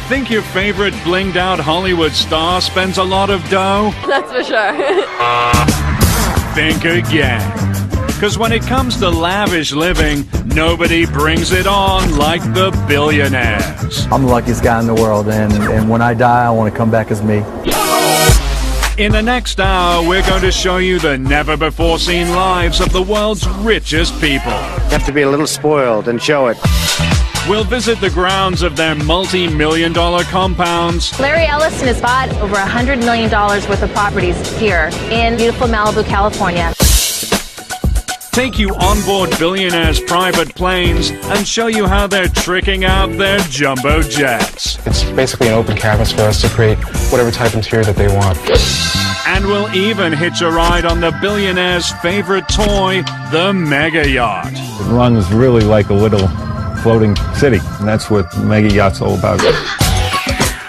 Think your favorite blinged out Hollywood star spends a lot of dough? That's for sure. Think again. Because when it comes to lavish living, nobody brings it on like the billionaires. I'm the luckiest guy in the world, and when I die, I want to come back as me. In the next hour, we're going to show you the never-before-seen lives of the world's richest people. You have to be a little spoiled and show it. We'll visit the grounds of their multi-million-dollar compounds. Larry Ellison has bought over $100 million worth of properties here in beautiful Malibu, California. Take you on board billionaires' private planes and show you how they're tricking out their jumbo jets. It's basically an open canvas for us to create whatever type of interior that they want. And we'll even hitch a ride on the billionaire's favorite toy, the mega yacht. It runs really like a little floating city, and that's what mega yacht's all about.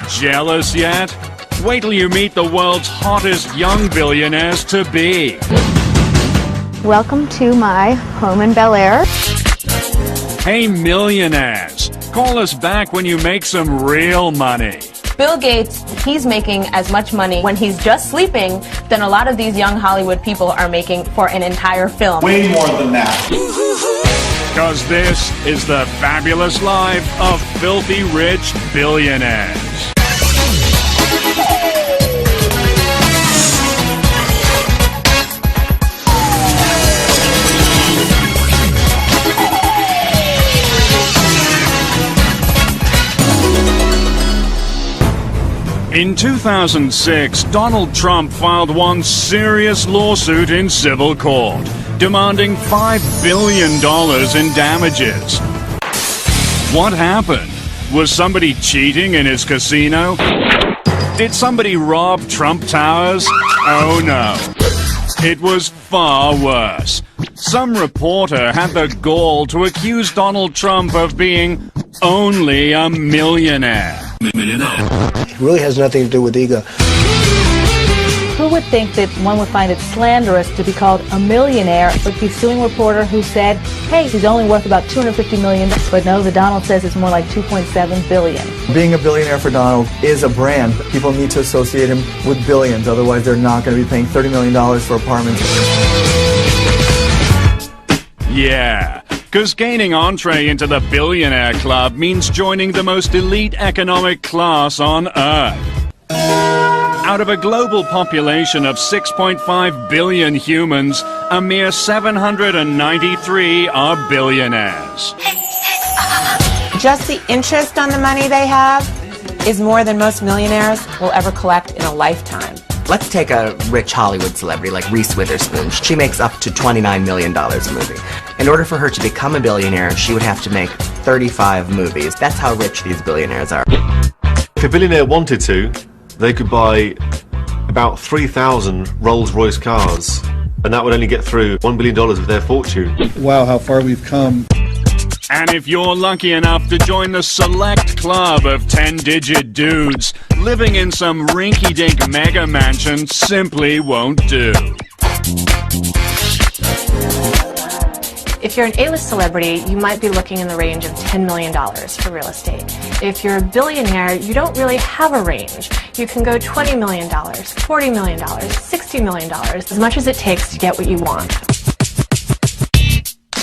Jealous yet? Wait till you meet the world's hottest young billionaires to be. Welcome to my home in Bel Air. Hey millionaires, call us back when you make some real money. Bill Gates, he's making as much money when he's just sleeping than a lot of these young Hollywood people are making for an entire film. Way more than that. Because this is the fabulous life of filthy rich billionaires. In 2006, Donald Trump filed one serious lawsuit in civil court, demanding $5 billion in damages. What happened? Was somebody cheating in his casino? Did somebody rob Trump Towers? Oh no. It was far worse. Some reporter had the gall to accuse Donald Trump of being only a millionaire. It really has nothing to do with ego. Who would think that one would find it slanderous to be called a millionaire, but be suing a reporter who said, hey, he's only worth about $250 million, but no, the Donald says it's more like $2.7 billion. Being a billionaire for Donald is a brand. People need to associate him with billions, otherwise they're not going to be paying $30 million for apartments. Yeah, because gaining entree into the billionaire club means joining the most elite economic class on Earth. Out of a global population of 6.5 billion humans, a mere 793 are billionaires. Just the interest on the money they have is more than most millionaires will ever collect in a lifetime. Let's take a rich Hollywood celebrity like Reese Witherspoon. She makes up to $29 million a movie. In order for her to become a billionaire, she would have to make 35 movies. That's how rich these billionaires are. If a billionaire wanted to, they could buy about 3,000 Rolls-Royce cars, and that would only get through $1 billion of their fortune. Wow, how far we've come. And if you're lucky enough to join the select club of 10-digit dudes, living in some rinky-dink mega mansion simply won't do. If you're an A-list celebrity, you might be looking in the range of $10 million for real estate. If you're a billionaire, you don't really have a range. You can go $20 million, $40 million, $60 million, as much as it takes to get what you want.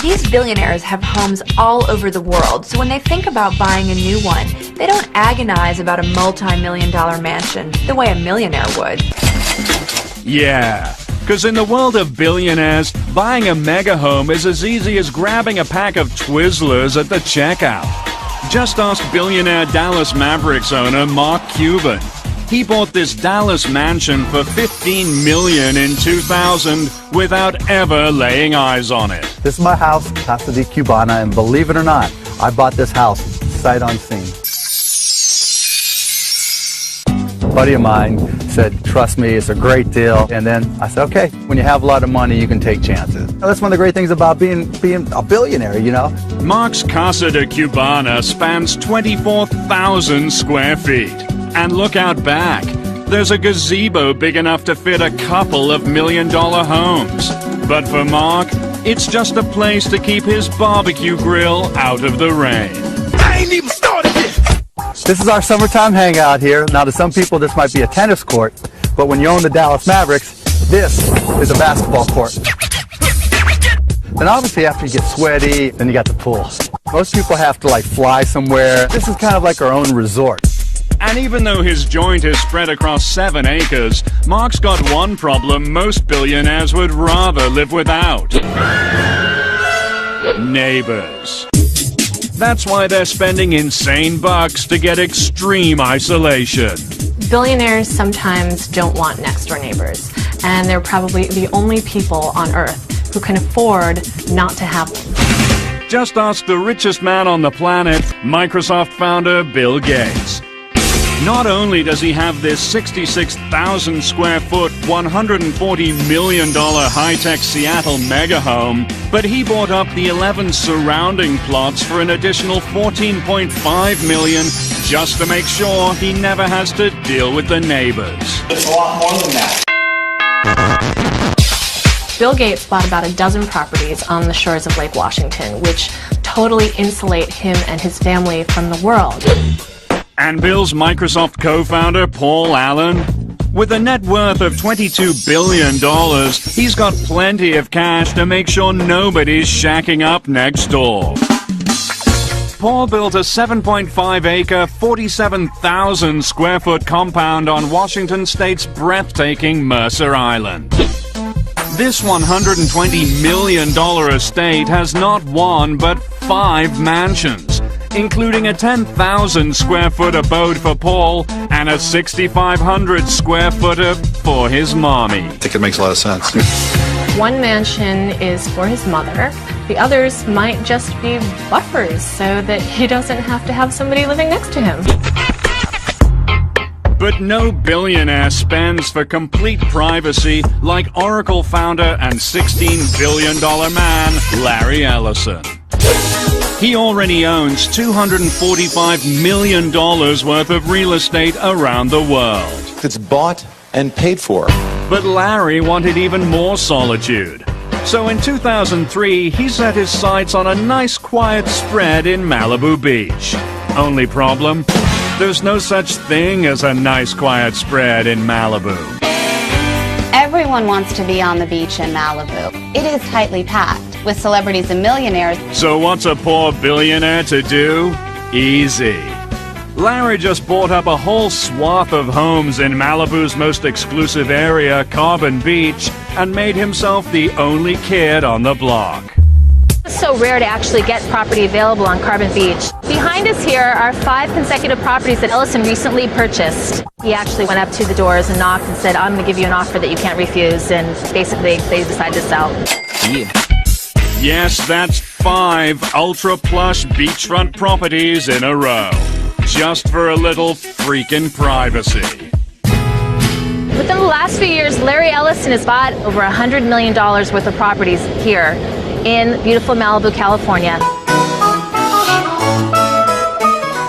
These billionaires have homes all over the world, so when they think about buying a new one, they don't agonize about a multi-million-dollar mansion the way a millionaire would. Yeah, because in the world of billionaires, buying a mega home is as easy as grabbing a pack of Twizzlers at the checkout. Just ask billionaire Dallas Mavericks owner Mark Cuban. He bought this Dallas mansion for $15 million in 2000 without ever laying eyes on it. This is my house, Casa de Cubana, and believe it or not, I bought this house sight unseen. A buddy of mine said, trust me, it's a great deal. And then I said, okay, when you have a lot of money, you can take chances. That's one of the great things about being a billionaire, you know. Mark's Casa de Cubana spans 24,000 square feet. And look out back. There's a gazebo big enough to fit a couple of million-dollar homes. But for Mark, it's just a place to keep his barbecue grill out of the rain. I ain't even started yet. This is our summertime hangout here. Now, to some people, this might be a tennis court, but when you own the Dallas Mavericks, this is a basketball court. Then obviously after you get sweaty, then you got the pool. Most people have to fly somewhere. This is kind of like our own resort. And even though his joint is spread across 7 acres, Mark's got one problem most billionaires would rather live without. Neighbors. That's why they're spending insane bucks to get extreme isolation. Billionaires sometimes don't want next-door neighbors, and they're probably the only people on Earth who can afford not to have them. Just ask the richest man on the planet, Microsoft founder Bill Gates. Not only does he have this 66,000 square foot, $140 million high-tech Seattle mega home, but he bought up the 11 surrounding plots for an additional $14.5 million just to make sure he never has to deal with the neighbors. It's a lot more than that. Bill Gates bought about a dozen properties on the shores of Lake Washington, which totally insulate him and his family from the world. And Bill's Microsoft co-founder, Paul Allen, with a net worth of $22 billion, he's got plenty of cash to make sure nobody's shacking up next door. Paul built a 7.5-acre, 47,000 square foot compound on Washington State's breathtaking Mercer Island. This $120 million estate has not one but 5 mansions, including a 10,000 square foot abode for Paul and a 6,500 square footer for his mommy. I think it makes a lot of sense. One mansion is for his mother. The others might just be buffers so that he doesn't have to have somebody living next to him. But no billionaire spends for complete privacy like Oracle founder and $16 billion man Larry Ellison. He already owns $245 million worth of real estate around the world. It's bought and paid for. But Larry wanted even more solitude. So in 2003, he set his sights on a nice quiet spread in Malibu Beach. Only problem? There's no such thing as a nice quiet spread in Malibu. Everyone wants to be on the beach in Malibu. It is tightly packed with celebrities and millionaires. So what's a poor billionaire to do? Easy. Larry just bought up a whole swath of homes in Malibu's most exclusive area, Carbon Beach, and made himself the only kid on the block. It's so rare to actually get property available on Carbon Beach. Behind us here are 5 consecutive properties that Ellison recently purchased. He actually went up to the doors and knocked and said, I'm going to give you an offer that you can't refuse, and basically they decided to sell. Yeah. Yes, that's 5 ultra-plush beachfront properties in a row. Just for a little freaking privacy. Within the last few years, Larry Ellison has bought over $100 million worth of properties here in beautiful Malibu, California.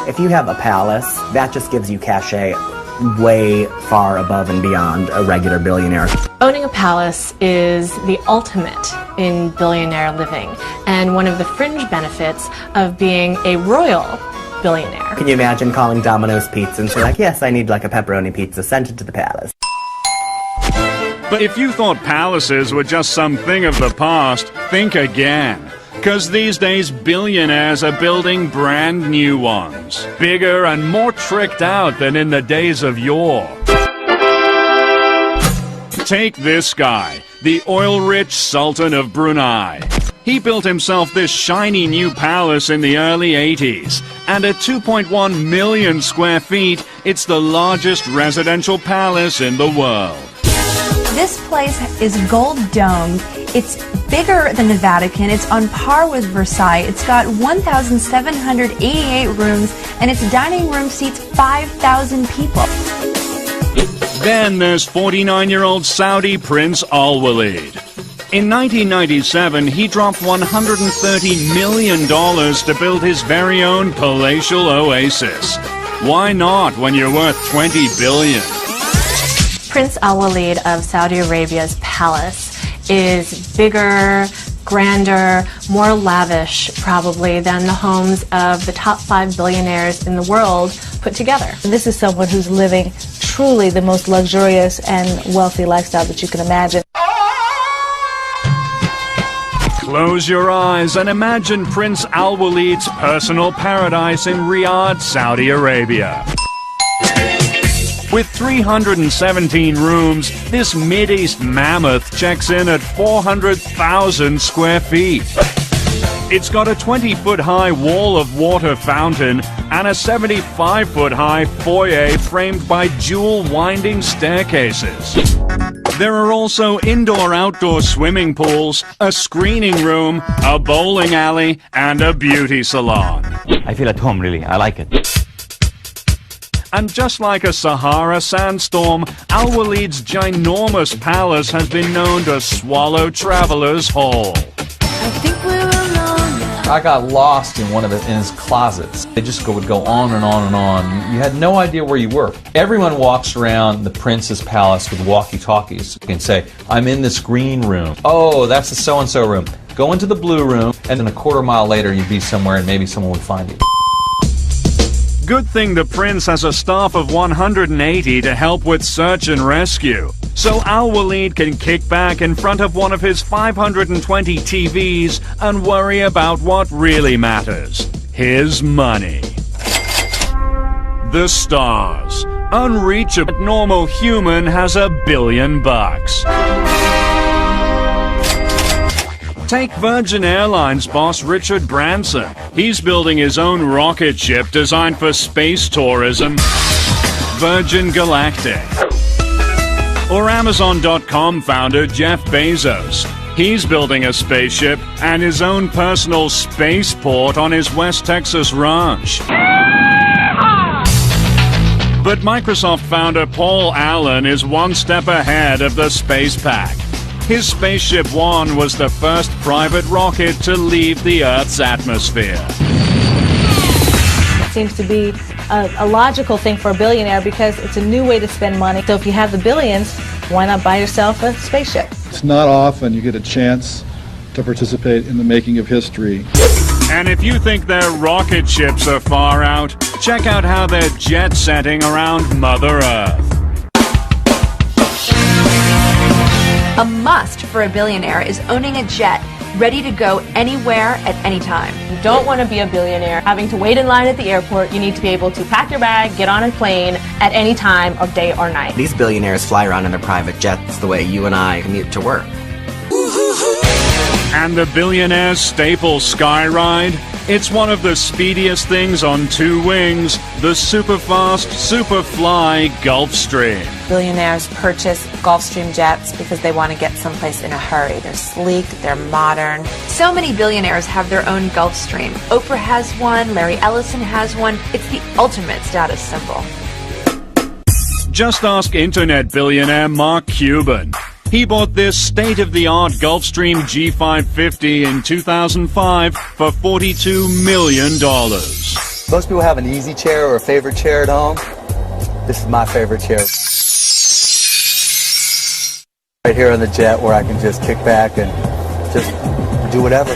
If you have a palace, that just gives you cachet way far above and beyond a regular billionaire. Owning a palace is the ultimate in billionaire living, and one of the fringe benefits of being a royal billionaire. Can you imagine calling Domino's Pizza and saying, like, yes, I need like a pepperoni pizza, sent it to the palace. But if you thought palaces were just some thing of the past, think again. 'Cause these days billionaires are building brand new ones, bigger and more tricked out than in the days of yore. Take this guy, the oil-rich Sultan of Brunei. He built himself this shiny new palace in the early 80s, and at 2.1 million square feet, it's the largest residential palace in the world. This place is gold domed. It's bigger than the Vatican. It's on par with Versailles. It's got 1,788 rooms, and its dining room seats 5,000 people. Then there's 49-year-old Saudi Prince Al Walid. In 1997, he dropped $130 million to build his very own palatial oasis. Why not when you're worth $20 billion? Prince Al Walid of Saudi Arabia's palace is bigger, grander, more lavish probably than the homes of the top 5 billionaires in the world put together. This is someone who's living truly the most luxurious and wealthy lifestyle that you can imagine. Close your eyes and imagine Prince Al Walid's personal paradise in Riyadh, Saudi Arabia. With 317 rooms, this Mideast mammoth checks in at 400,000 square feet. It's got a 20-foot-high wall of water fountain and a 75-foot-high foyer framed by dual winding staircases. There are also indoor-outdoor swimming pools, a screening room, a bowling alley, and a beauty salon. I feel at home, really. I like it. And just like a Sahara sandstorm, Al Walid's ginormous palace has been known to swallow travelers whole. I got lost in one of his closets. They just would go on and on and on. You had no idea where you were. Everyone walks around the prince's palace with walkie-talkies and say, I'm in this green room. Oh, that's the so-and-so room. Go into the blue room, and then a quarter mile later you'd be somewhere and maybe someone would find you. Good thing the prince has a staff of 180 to help with search and rescue. So Al Walid can kick back in front of one of his 520 TVs and worry about what really matters. His money. The stars. Unreachable normal human has $1 billion. Take Virgin Airlines boss Richard Branson. He's building his own rocket ship designed for space tourism, Virgin Galactic. Or Amazon.com founder Jeff Bezos. He's building a spaceship and his own personal spaceport on his West Texas ranch. But Microsoft founder Paul Allen is one step ahead of the space pack. His Spaceship One was the first private rocket to leave the Earth's atmosphere. It seems to be a logical thing for a billionaire because it's a new way to spend money. So if you have the billions, why not buy yourself a spaceship? It's not often you get a chance to participate in the making of history. And if you think their rocket ships are far out, check out how they're jet setting around Mother Earth. A must for a billionaire is owning a jet ready to go anywhere at any time. You don't want to be a billionaire having to wait in line at the airport. You need to be able to pack your bag, get on a plane at any time of day or night. These billionaires fly around in their private jets the way you and I commute to work. And the billionaire's staple sky ride? It's one of the speediest things on two wings, the super-fast, super-fly Gulfstream. Billionaires purchase Gulfstream jets because they want to get someplace in a hurry. They're sleek, they're modern. So many billionaires have their own Gulfstream. Oprah has one, Larry Ellison has one. It's the ultimate status symbol. Just ask internet billionaire Mark Cuban. He bought this state-of-the-art Gulfstream G550 in 2005 for $42 million. Most people have an easy chair or a favorite chair at home. This is my favorite chair. Right here on the jet where I can just kick back and just do whatever.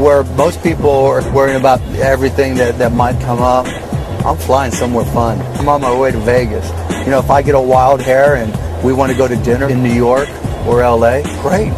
Where most people are worrying about everything that might come up, I'm flying somewhere fun. I'm on my way to Vegas. You know, if I get a wild hair and we want to go to dinner in New York or LA, great.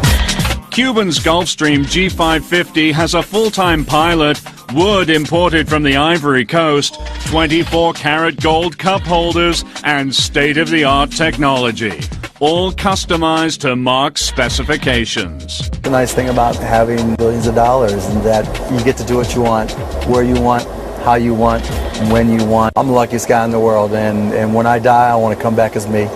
Cuban's Gulfstream G550 has a full-time pilot, wood imported from the Ivory Coast, 24-karat gold cup holders, and state-of-the-art technology, all customized to Mark's specifications. The nice thing about having billions of dollars is that you get to do what you want, where you want, how you want, when you want. I'm the luckiest guy in the world, and when I die, I want to come back as me.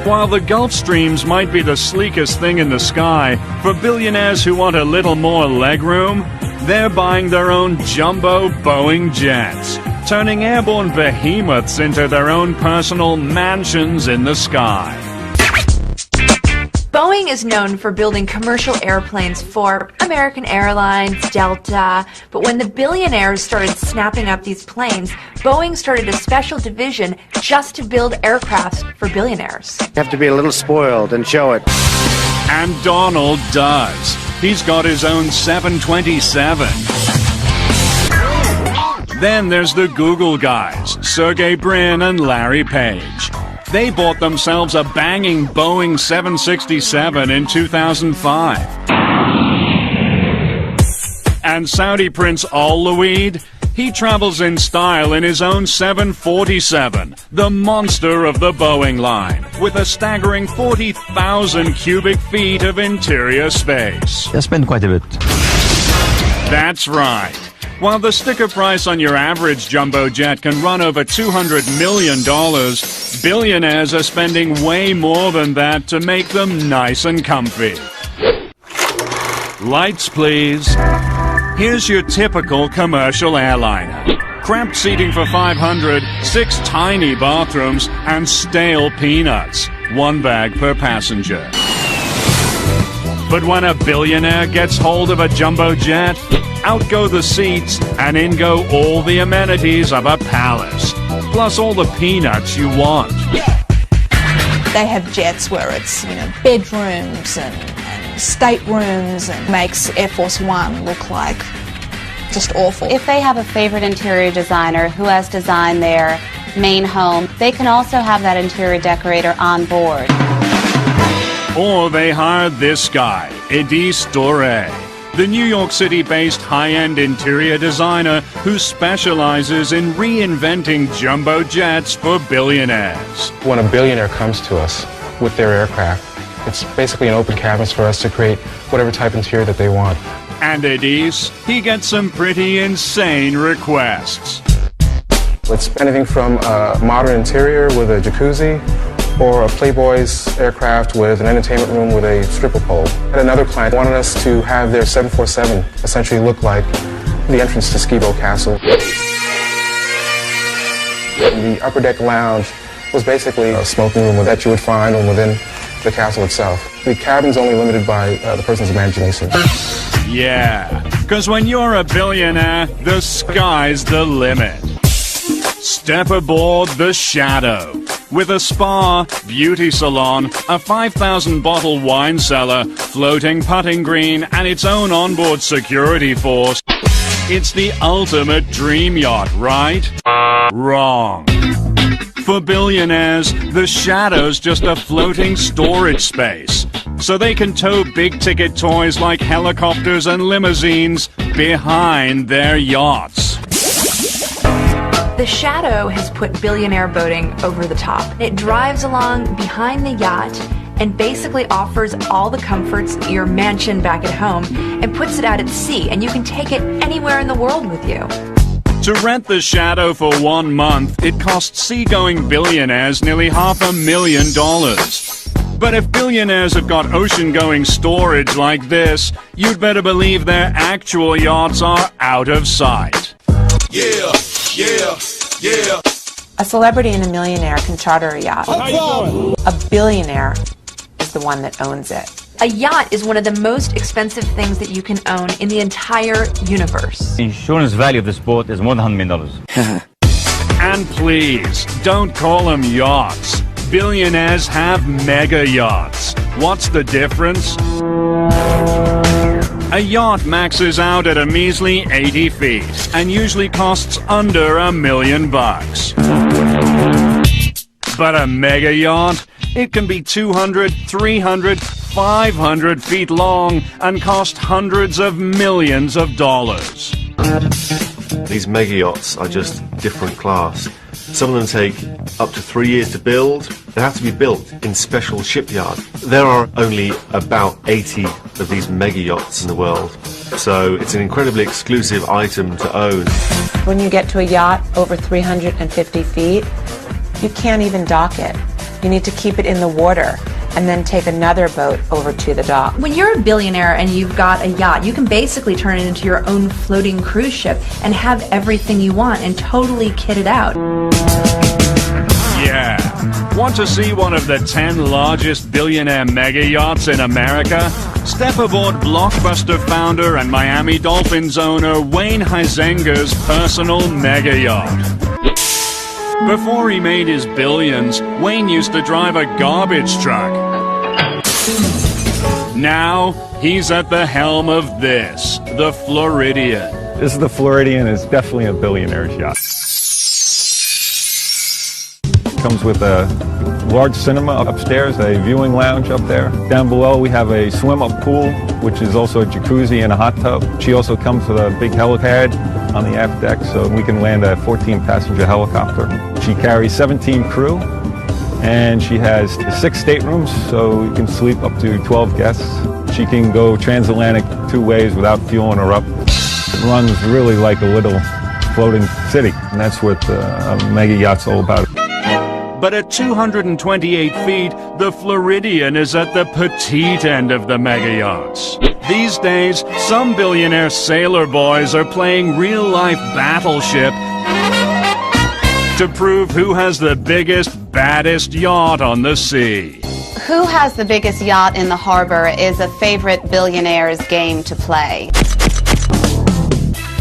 While the Gulfstreams might be the sleekest thing in the sky, for billionaires who want a little more legroom, they're buying their own jumbo Boeing jets, turning airborne behemoths into their own personal mansions in the sky. Boeing is known for building commercial airplanes for American Airlines, Delta, but when the billionaires started snapping up these planes, Boeing started a special division just to build aircraft for billionaires. You have to be a little spoiled and show it. And Donald does. He's got his own 727. Then there's the Google guys, Sergey Brin and Larry Page. They bought themselves a banging Boeing 767 in 2005. And Saudi Prince Al Luaid, he travels in style in his own 747, the monster of the Boeing line, with a staggering 40,000 cubic feet of interior space. I spend quite a bit. That's right. While the sticker price on your average jumbo jet can run over $200 million, billionaires are spending way more than that to make them nice and comfy. Lights, please. Here's your typical commercial airliner. Cramped seating for 500, 6 tiny bathrooms, and stale peanuts. 1 bag per passenger. But when a billionaire gets hold of a jumbo jet, out go the seats, and in go all the amenities of a palace, plus all the peanuts you want. They have jets where it's, bedrooms and staterooms, and makes Air Force One look like just awful. If they have a favorite interior designer who has designed their main home, they can also have that interior decorator on board. Or they hired this guy, Edis Doré, the New York City-based high-end interior designer who specializes in reinventing jumbo jets for billionaires. When a billionaire comes to us with their aircraft, it's basically an open canvas for us to create whatever type interior that they want. And Edis, he gets some pretty insane requests. It's anything from a modern interior with a jacuzzi, or a Playboy's aircraft with an entertainment room with a stripper pole. And another client wanted us to have their 747 essentially look like the entrance to Skibo Castle. And the upper deck lounge was basically a smoking room that you would find within the castle itself. The cabin's only limited by the person's imagination. Yeah, because when you're a billionaire, the sky's the limit. Step aboard the Shadow. With a spa, beauty salon, a 5,000-bottle wine cellar, floating putting green, and its own onboard security force, it's the ultimate dream yacht, right? Wrong. For billionaires, the Shadow's just a floating storage space, so they can tow big-ticket toys like helicopters and limousines behind their yachts. The Shadow has put billionaire boating over the top. It drives along behind the yacht and basically offers all the comforts of your mansion back at home and puts it out at sea, and you can take it anywhere in the world with you. To rent the Shadow for 1 month, it costs seagoing billionaires nearly $500,000. But if billionaires have got ocean-going storage like this, you'd better believe their actual yachts are out of sight. Yeah. A celebrity and a millionaire can charter a yacht. A billionaire is the one that owns it. A yacht is one of the most expensive things that you can own in the entire universe. The insurance value of this boat is more than $100 million. And please, don't call them yachts. billionaires have mega yachts. What's the difference? A yacht maxes out at a measly 80 feet and usually costs under $1 million. But a mega yacht? It can be 200, 300, 500 feet long and cost hundreds of millions of dollars. These mega yachts are just different class. Some of them take up to 3 years to build. They have to be built in special shipyards. There are only about 80 of these mega yachts in the world, so it's an incredibly exclusive item to own. When you get to a yacht over 350 feet, you can't even dock it. You need to keep it in the water and then take another boat over to the dock. When you're a billionaire and you've got a yacht, you can basically turn it into your own floating cruise ship and have everything you want and totally kit it out. Yeah. Want to see one of the 10 largest billionaire mega yachts in America? Step aboard Blockbuster founder and Miami Dolphins owner Wayne Huizenga's personal mega yacht. Before he made his billions, Wayne used to drive a garbage truck. Now, he's at the helm of this, the Floridian. This is the Floridian. It's definitely a billionaire's yacht. Comes with a large cinema upstairs, a viewing lounge up there. Down below we have a swim-up pool, which is also a jacuzzi and a hot tub. She also comes with a big helipad on the aft deck, so we can land a 14-passenger helicopter. She carries 17 crew, and she has 6 staterooms, so you can sleep up to 12 guests. She can go transatlantic 2 ways without fueling her up. It runs really like a little floating city, and that's what a mega yacht's all about. But at 228 feet, the Floridian is at the petite end of the mega yachts. These days, some billionaire sailor boys are playing real-life Battleship to prove who has the biggest, baddest yacht on the sea. Who has the biggest yacht in the harbor is a favorite billionaire's game to play.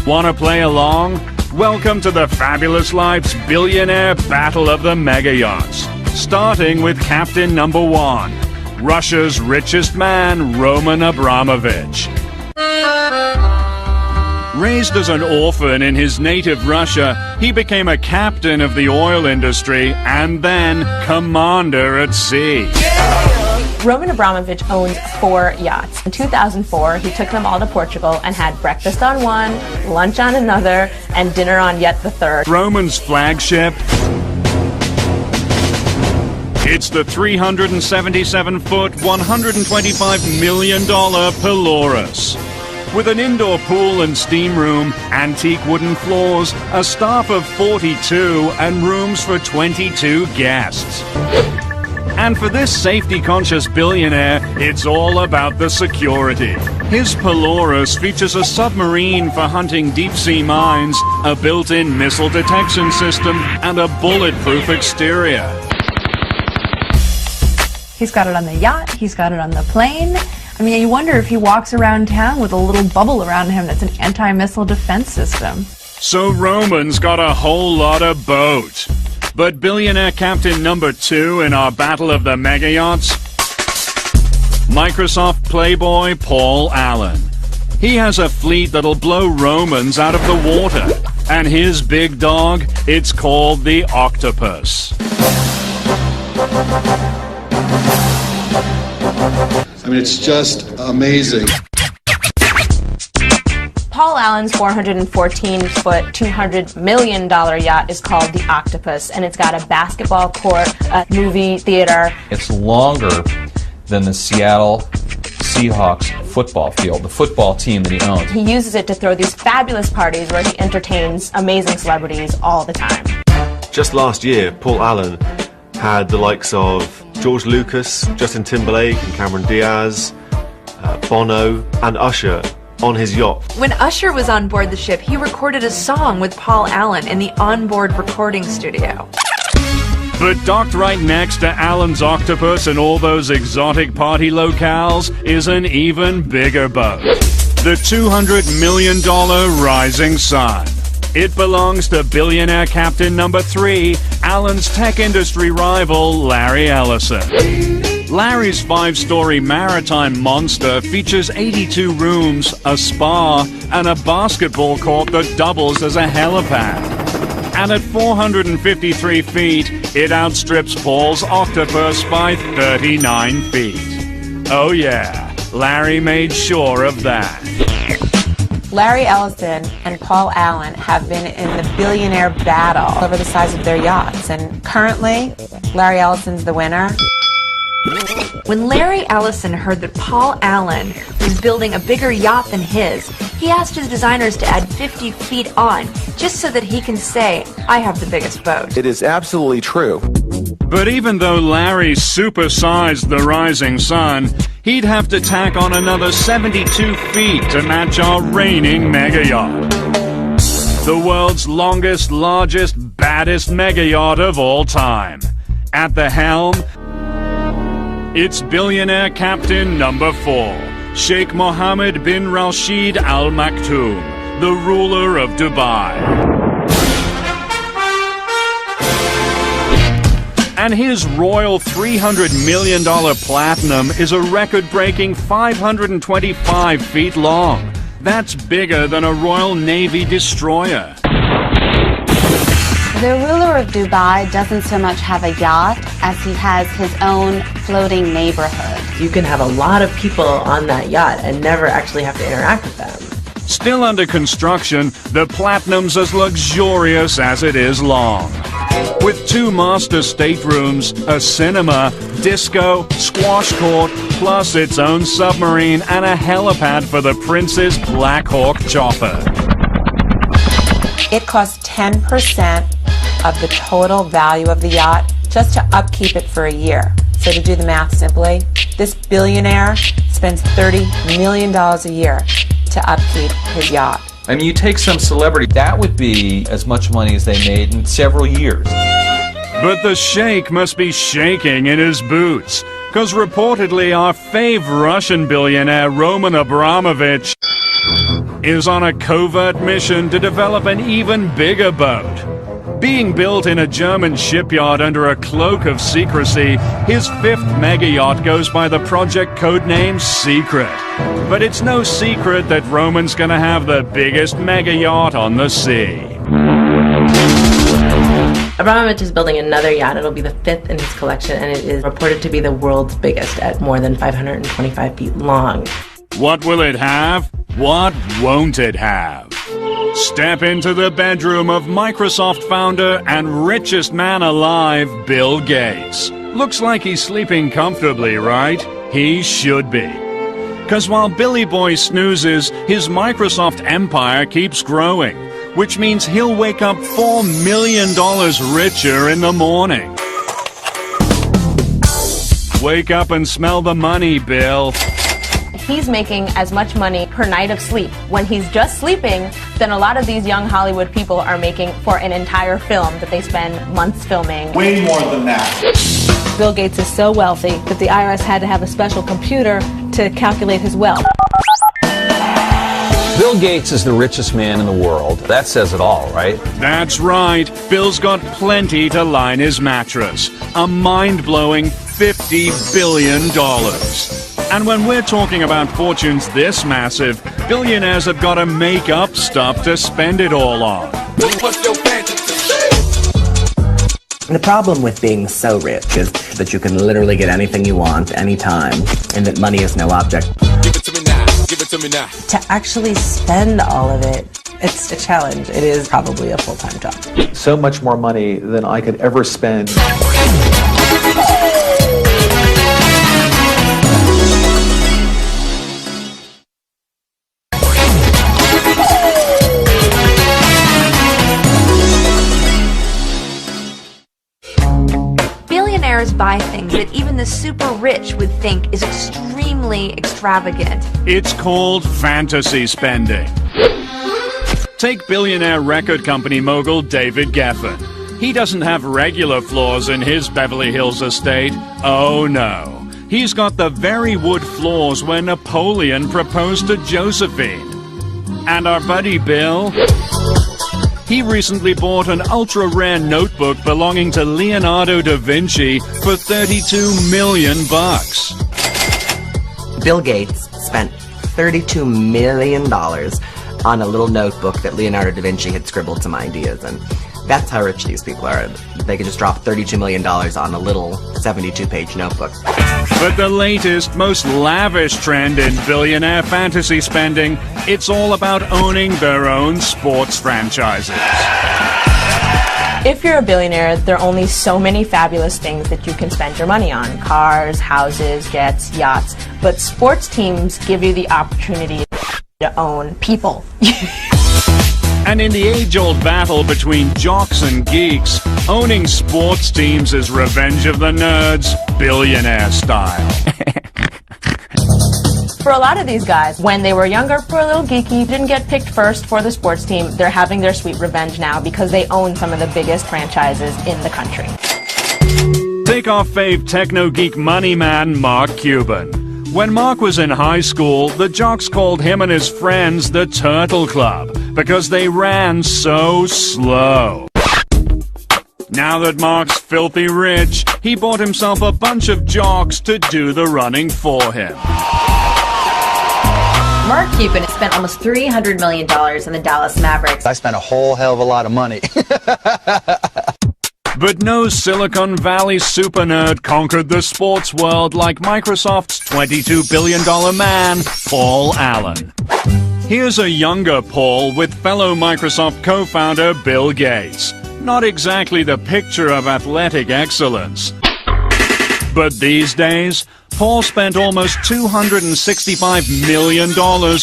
Want to play along? Welcome to the Fabulous Life's Billionaire Battle of the Mega Yachts. Starting with Captain Number 1, Russia's richest man, Roman Abramovich. Raised as an orphan in his native Russia, he became a captain of the oil industry and then commander at sea. Roman Abramovich owns 4 yachts. In 2004, he took them all to Portugal and had breakfast on one, lunch on another, and dinner on yet the third. Roman's flagship? It's the 377-foot, $125 million Pelorus. With an indoor pool and steam room, antique wooden floors, a staff of 42, and rooms for 22 guests. And for this safety-conscious billionaire, it's all about the security. His Pelorus features a submarine for hunting deep-sea mines, a built-in missile detection system, and a bulletproof exterior. He's got it on the yacht, he's got it on the plane. I mean, you wonder if he walks around town with a little bubble around him that's an anti-missile defense system. So Roman's got a whole lot of boat. But billionaire captain number 2 in our battle of the mega yachts? Microsoft playboy Paul Allen. He has a fleet that'll blow Romans out of the water. And his big dog, it's called the Octopus. I mean, it's just amazing. Paul Allen's 414-foot, $200 million yacht is called the Octopus, and it's got a basketball court, a movie theater. It's longer than the Seattle Seahawks football field, the football team that he owns. He uses it to throw these fabulous parties where he entertains amazing celebrities all the time. Just last year, Paul Allen had the likes of George Lucas, Justin Timberlake and Cameron Diaz, Bono and Usher on his yacht. When Usher was on board the ship, he recorded a song with Paul Allen in the onboard recording studio. But docked right next to Allen's Octopus and all those exotic party locales is an even bigger boat. The $200 million Rising Sun. It belongs to billionaire captain number 3, Alan's tech industry rival, Larry Ellison. Larry's 5-story maritime monster features 82 rooms, a spa, and a basketball court that doubles as a helipad. And at 453 feet, it outstrips Paul's octopus by 39 feet. Oh yeah, Larry made sure of that. Larry Ellison and Paul Allen have been in the billionaire battle over the size of their yachts, and currently, Larry Ellison's the winner. When Larry Ellison heard that Paul Allen was building a bigger yacht than his, he asked his designers to add 50 feet on, just so that he can say, I have the biggest boat. It is absolutely true. But even though Larry supersized the rising sun, he'd have to tack on another 72 feet to match our reigning mega yacht. The world's longest, largest, baddest mega yacht of all time. At the helm, it's billionaire captain number 4, Sheikh Mohammed bin Rashid Al Maktoum, the ruler of Dubai. And his royal $300 million Platinum is a record-breaking 525 feet long. That's bigger than a Royal Navy destroyer. The ruler of Dubai doesn't so much have a yacht as he has his own floating neighborhood. You can have a lot of people on that yacht and never actually have to interact with them. Still under construction, the Platinum's as luxurious as it is long. With 2 master staterooms, a cinema, disco, squash court, plus its own submarine and a helipad for the Prince's Black Hawk chopper. It costs 10% of the total value of the yacht just to upkeep it for a year. So to do the math simply, this billionaire spends $30 million a year to upkeep his yacht. I mean, you take some celebrity, that would be as much money as they made in several years. But the sheikh must be shaking in his boots, because reportedly our fave Russian billionaire Roman Abramovich is on a covert mission to develop an even bigger boat. Being built in a German shipyard under a cloak of secrecy, his 5th mega yacht goes by the project codename Secret. But it's no secret that Roman's gonna have the biggest mega yacht on the sea. Abramovich is building another yacht. It'll be the 5th in his collection, and it is reported to be the world's biggest at more than 525 feet long. What will it have? What won't it have? Step into the bedroom of Microsoft founder and richest man alive, Bill Gates. Looks like he's sleeping comfortably, right? He should be. 'Cause while Billy Boy snoozes, his Microsoft empire keeps growing, which means he'll wake up $4 million richer in the morning. Wake up and smell the money, Bill. He's making as much money per night of sleep when he's just sleeping than a lot of these young Hollywood people are making for an entire film that they spend months filming. Way more than that. Bill Gates is so wealthy that the IRS had to have a special computer to calculate his wealth. Bill Gates is the richest man in the world. That says it all, right? That's right. Bill's got plenty to line his mattress. A mind-blowing $50 billion. And when we're talking about fortunes this massive, billionaires have got to make up stuff to spend it all on. The problem with being so rich is that you can literally get anything you want, anytime, and that money is no object. Give it to me now. Give it to me now. To actually spend all of it, it's a challenge. It is probably a full-time job. So much more money than I could ever spend. Billionaires buy things that even the super rich would think is extremely extravagant. It's called fantasy spending. Take billionaire record company mogul David Geffen. He doesn't have regular floors in his Beverly Hills estate. Oh no. He's got the very wood floors where Napoleon proposed to Josephine. And our buddy Bill? He recently bought an ultra-rare notebook belonging to Leonardo da Vinci for $32 million. Bill Gates spent $32 million on a little notebook that Leonardo da Vinci had scribbled some ideas in. That's how rich these people are. They can just drop $32 million on a little 72-page notebook. But the latest, most lavish trend in billionaire fantasy spending, it's all about owning their own sports franchises. If you're a billionaire, there are only so many fabulous things that you can spend your money on. Cars, houses, jets, yachts. But sports teams give you the opportunity to own people. And in the age-old battle between jocks and geeks, owning sports teams is revenge of the nerds, billionaire style. For a lot of these guys, when they were younger, were a little geeky, didn't get picked first for the sports team, they're having their sweet revenge now because they own some of the biggest franchises in the country. Take our fave techno-geek money man, Mark Cuban. When Mark was in high school, the jocks called him and his friends the Turtle Club because they ran so slow. Now that Mark's filthy rich, he bought himself a bunch of jocks to do the running for him. Mark Cuban spent almost $300 million in the Dallas Mavericks. I spent a whole hell of a lot of money. But no Silicon Valley super nerd conquered the sports world like Microsoft's $22 billion man, Paul Allen. Here's a younger Paul with fellow Microsoft co-founder Bill Gates. Not exactly the picture of athletic excellence. But these days, Paul spent almost $265 million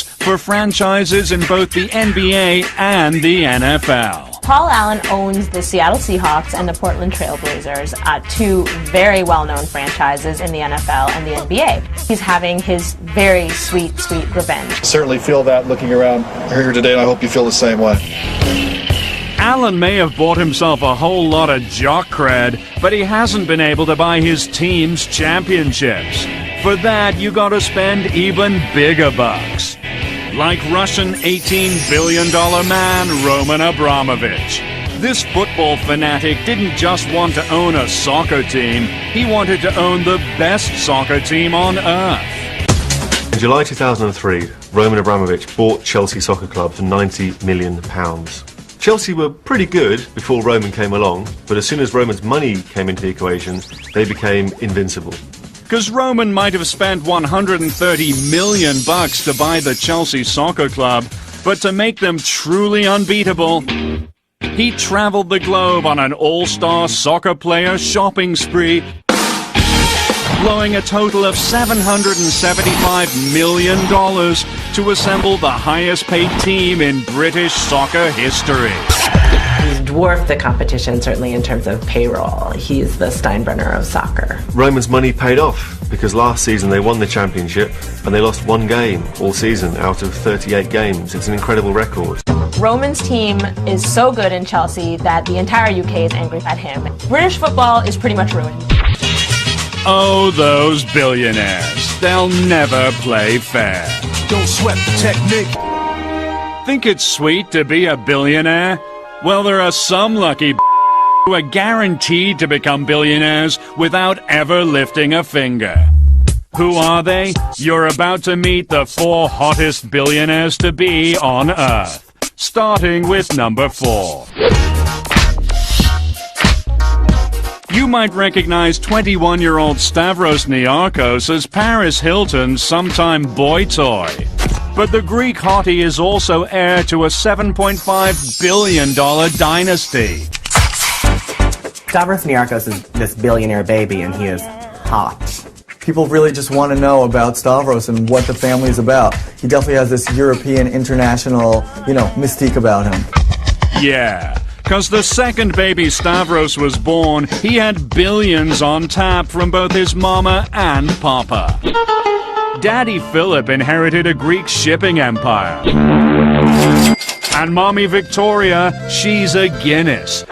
for franchises in both the NBA and the NFL. Paul Allen owns the Seattle Seahawks and the Portland Trail Blazers, two very well-known franchises in the NFL and the NBA. He's having his very sweet, sweet revenge. I certainly feel that looking around here today, and I hope you feel the same way. Allen may have bought himself a whole lot of jock cred, but he hasn't been able to buy his team's championships. For that, you gotta spend even bigger bucks. Like Russian $18 billion man Roman Abramovich. This football fanatic didn't just want to own a soccer team, he wanted to own the best soccer team on earth. In July 2003, Roman Abramovich bought Chelsea Soccer Club for £90 million. Chelsea were pretty good before Roman came along, but as soon as Roman's money came into the equation, they became invincible. Because Roman might have spent $130 million to buy the Chelsea Soccer Club, but to make them truly unbeatable, he traveled the globe on an all-star soccer player shopping spree, blowing a total of $775 million to assemble the highest-paid team in British soccer history. He's dwarfed the competition, certainly in terms of payroll. He's the Steinbrenner of soccer. Roman's money paid off because last season they won the championship and they lost one game all season out of 38 games. It's an incredible record. Roman's team is so good in Chelsea that the entire UK is angry at him. British football is pretty much ruined. Oh, those billionaires. They'll never play fair. Don't sweat the technique. Think it's sweet to be a billionaire? Well, there are some lucky who are guaranteed to become billionaires without ever lifting a finger. Who are they? You're about to meet the 4 hottest billionaires to be on Earth. Starting with number 4. You might recognize 21-year-old Stavros Niarchos as Paris Hilton's sometime boy toy. But the Greek hottie is also heir to a $7.5 billion dynasty. Stavros Niarchos is this billionaire baby, and he is hot. People really just want to know about Stavros and what the family is about. He definitely has this European, international, mystique about him. Yeah, because the second baby Stavros was born, he had billions on tap from both his mama and papa. Daddy Philip inherited a Greek shipping empire. And Mommy Victoria, she's a Guinness.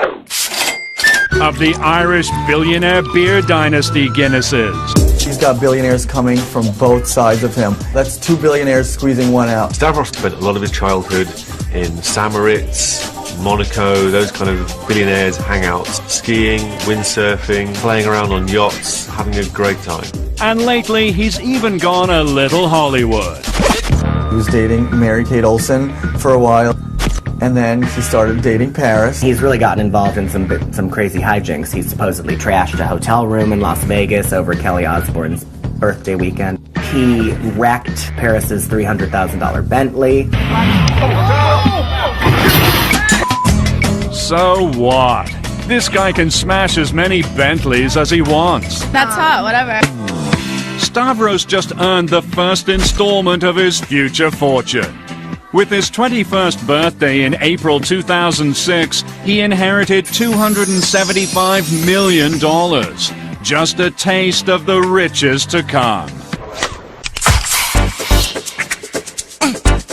Of the Irish billionaire beer dynasty Guinnesses. He's got billionaires coming from both sides of him. That's 2 billionaires squeezing one out. Stavros spent a lot of his childhood in St. Moritz, Monaco, those kind of billionaires hang out skiing, windsurfing, playing around on yachts, having a great time. And lately, he's even gone a little Hollywood. He was dating Mary-Kate Olsen for a while, and then he started dating Paris. He's really gotten involved in some crazy hijinks. He supposedly trashed a hotel room in Las Vegas over Kelly Osbourne's birthday weekend. He wrecked Paris's $300,000 Bentley. So what? This guy can smash as many Bentleys as he wants. That's hot, whatever. Stavros just earned the first installment of his future fortune. With his 21st birthday in April 2006, he inherited $275 million. Just a taste of the riches to come.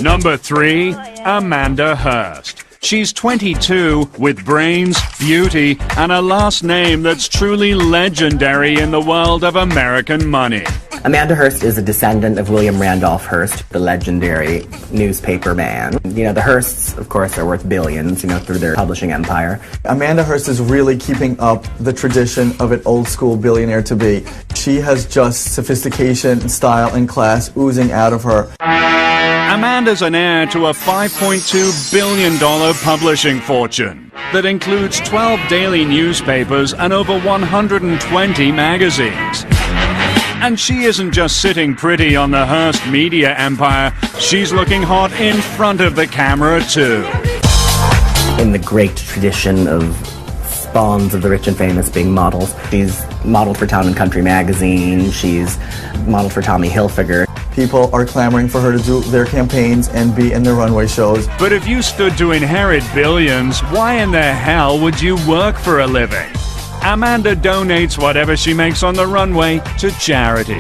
Number 3, Amanda Hearst. She's 22, with brains, beauty, and a last name that's truly legendary in the world of American money. Amanda Hearst is a descendant of William Randolph Hearst, the legendary newspaper man. You know, the Hearsts, of course, are worth billions, through their publishing empire. Amanda Hearst is really keeping up the tradition of an old-school billionaire-to-be. She has just sophistication, style, and class oozing out of her. Amanda's an heir to a $5.2 billion publishing fortune that includes 12 daily newspapers and over 120 magazines. And she isn't just sitting pretty on the Hearst media empire, she's looking hot in front of the camera too. In the great tradition of spawns of the rich and famous being models, she's modeled for Town & Country magazine, she's modeled for Tommy Hilfiger. People are clamoring for her to do their campaigns and be in their runway shows. But if you stood to inherit billions, why in the hell would you work for a living? Amanda donates whatever she makes on the runway to charity.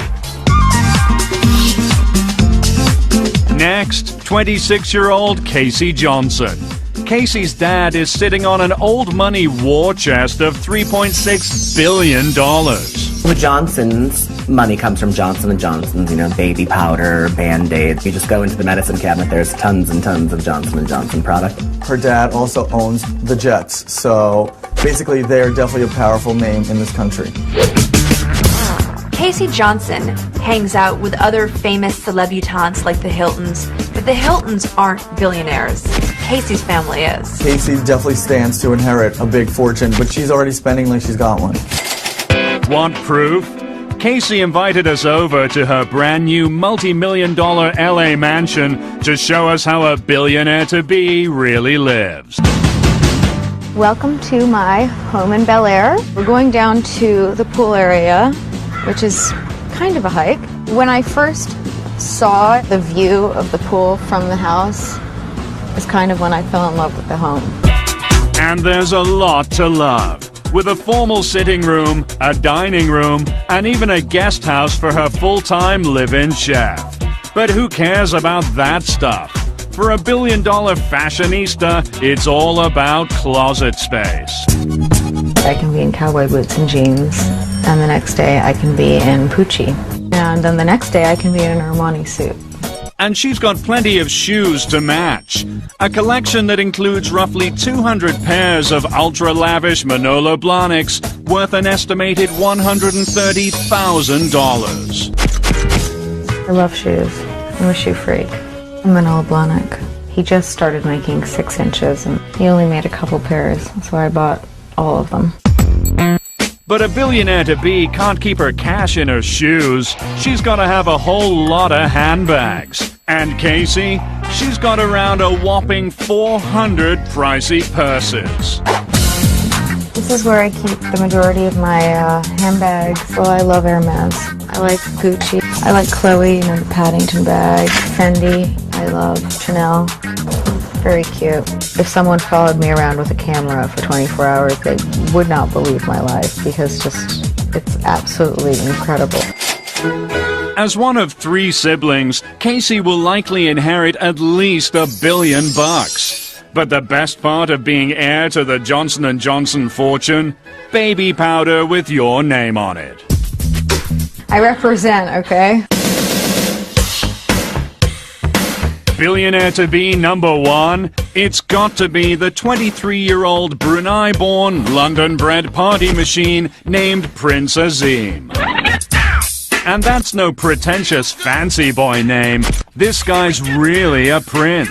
Next, 26-year-old Casey Johnson. Casey's dad is sitting on an old money war chest of $3.6 billion. The Johnsons' money comes from Johnson & Johnson's, baby powder, Band-Aids. You just go into the medicine cabinet, there's tons and tons of Johnson & Johnson product. Her dad also owns the Jets, so basically they're definitely a powerful name in this country. Casey Johnson hangs out with other famous celebutantes like the Hiltons, but the Hiltons aren't billionaires. Casey's family is. Casey definitely stands to inherit a big fortune, but she's already spending like she's got one. Want proof? Casey invited us over to her brand new multi-million-dollar LA mansion to show us how a billionaire-to-be really lives. Welcome to my home in Bel Air. We're going down to the pool area, which is kind of a hike. When I first saw the view of the pool from the house, is kind of when I fell in love with the home. And there's a lot to love. With a formal sitting room, a dining room, and even a guest house for her full-time live-in chef. But who cares about that stuff? For a billion-dollar fashionista, it's all about closet space. I can be in cowboy boots and jeans, and the next day I can be in Pucci. And then the next day I can be in an Armani suit. And she's got plenty of shoes to match. A collection that includes roughly 200 pairs of ultra-lavish Manolo Blahniks worth an estimated $130,000. I love shoes. I'm a shoe freak. Manolo Blahnik. He just started making 6 inches, and he only made a couple pairs, so I bought all of them. But a billionaire-to-be can't keep her cash in her shoes. She's got to have a whole lot of handbags. And Casey, she's got around a whopping 400 pricey purses. This is where I keep the majority of my handbags. Well, I love Hermes. I like Gucci. I like Chloe, the Paddington bag. Fendi. I love Chanel. Very cute. If someone followed me around with a camera for 24 hours, they would not believe my life because it's absolutely incredible. As one of 3 siblings, Casey will likely inherit at least $1 billion. But the best part of being heir to the Johnson & Johnson fortune? Baby powder with your name on it. I represent, okay? Billionaire-to-be number one? It's got to be the 23-year-old Brunei-born, London-bred party machine named Prince Azim. And that's no pretentious fancy boy name. This guy's really a prince.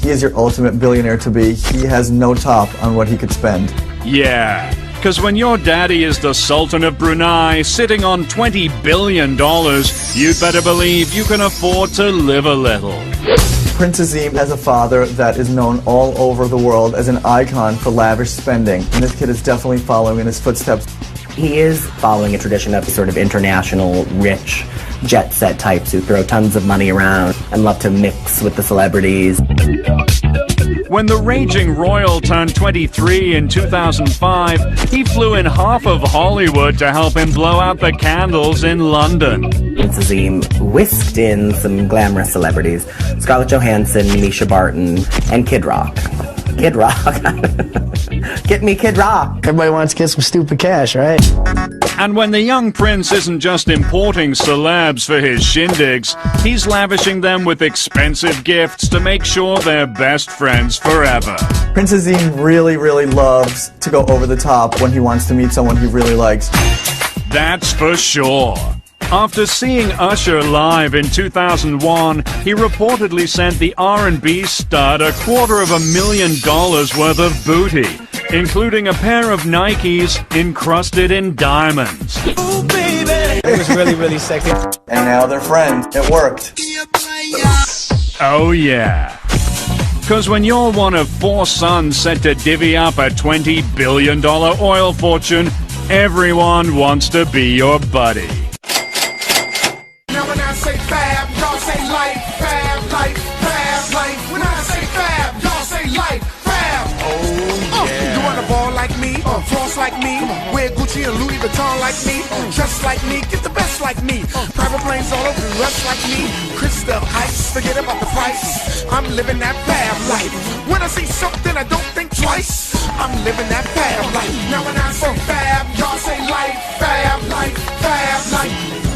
He is your ultimate billionaire-to-be. He has no top on what he could spend. Yeah, because when your daddy is the Sultan of Brunei, sitting on $20 billion, you'd better believe you can afford to live a little. Prince Azim has a father that is known all over the world as an icon for lavish spending, and this kid is definitely following in his footsteps. He is following a tradition of sort of international, rich, jet-set types who throw tons of money around and love to mix with the celebrities. When the raging royal turned 23 in 2005, he flew in half of Hollywood to help him blow out the candles in London. Prince Azim whisked in some glamorous celebrities: Scarlett Johansson, Misha Barton, and Kid Rock. Kid Rock. Get me Kid Rock. Everybody wants to get some stupid cash, right? And when the young prince isn't just importing celebs for his shindigs, he's lavishing them with expensive gifts to make sure they're best friends forever. Prince Azim really, really loves to go over the top when he wants to meet someone he really likes. That's for sure. After seeing Usher live in 2001, he reportedly sent the R&B stud $250,000 worth of booty, including a pair of Nikes encrusted in diamonds. Ooh, baby. It was really, really sexy. And now they're friends. It worked. Oh yeah. Because when you're one of 4 sons set to divvy up a $20 billion oil fortune, everyone wants to be your buddy. Now when I say fab, y'all say life, fab, life, fab, life. When I say fab, y'all say life, fab. Oh yeah. You wanna ball like me, floss like me, wear Gucci and Louis Vuitton like me, dress like me, get the best like me, private planes all over the rest like me, crystal heights, forget about the price. I'm living that fab life. When I see something I don't think twice, I'm living that fab life. Now when I say fab, y'all say life, fab, life, fab, life.